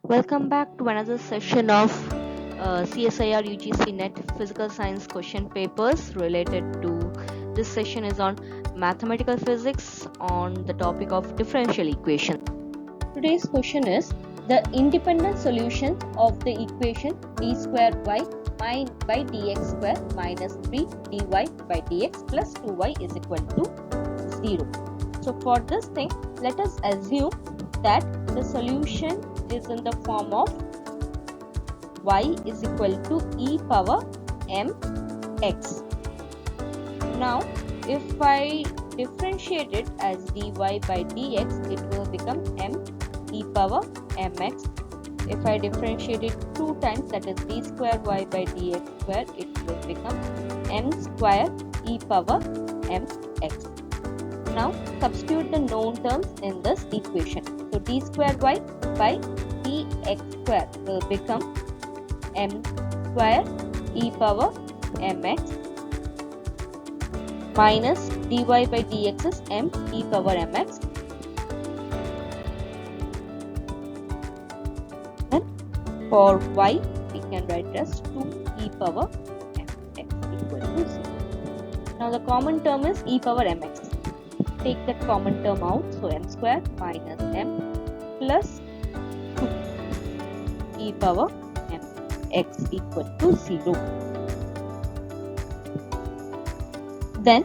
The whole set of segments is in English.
Welcome back to another session of CSIR UGC NET Physical Science question papers related to this session is on mathematical physics on the topic of differential equation. Today's question is the independent solution of the equation d square y by dx square minus 3 dy by dx plus 2y is equal to 0. So for this thing, let us assume that the solution is in the form of y is equal to e power mx. Now if I differentiate it as dy by dx, it will become m e power mx. If I differentiate it 2 times, that is d square y by dx square, it will become m square e power mx. Now substitute the known terms in this equation. So d square y by dx square will become m square e power mx minus dy by dx is m e power mx. And for y, we can write as 2 e power mx equal to 0. Now the common term is e power mx. Take that common term out, so m square minus m plus 2 e power mx equal to 0. Then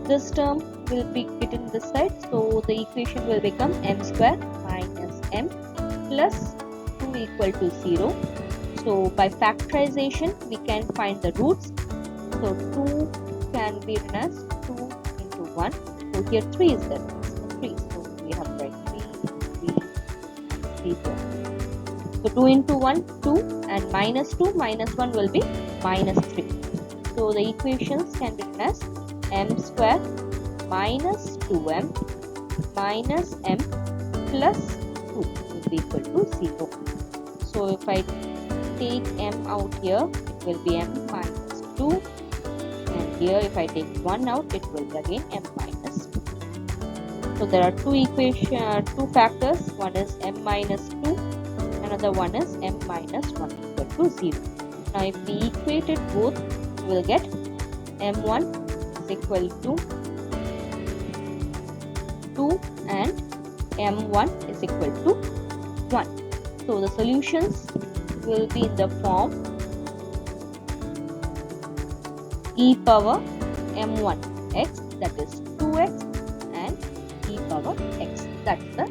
this term will be written this side, so the equation will become m square minus m plus 2 equal to 0. So by factorization we can find the roots. So 2 can be written as 2 into 1. So here 3 is there. So 3. So we have to write 3. So 2 into 1, 2, and minus 2 minus 1 will be minus 3. So the equations can be written as m square minus 2m minus m plus 2 will be equal to 0. So if I take m out here, it will be m minus 2. And here if I take 1 out, it will be again m minus 2. So there are two factors. One is m minus 2, another one is m minus 1 equal to 0. Now if we equate it both, we will get m1 is equal to 2 and m1 is equal to 1. So the solutions will be in the form e power m1 x, that is 2x, and e power x, that's the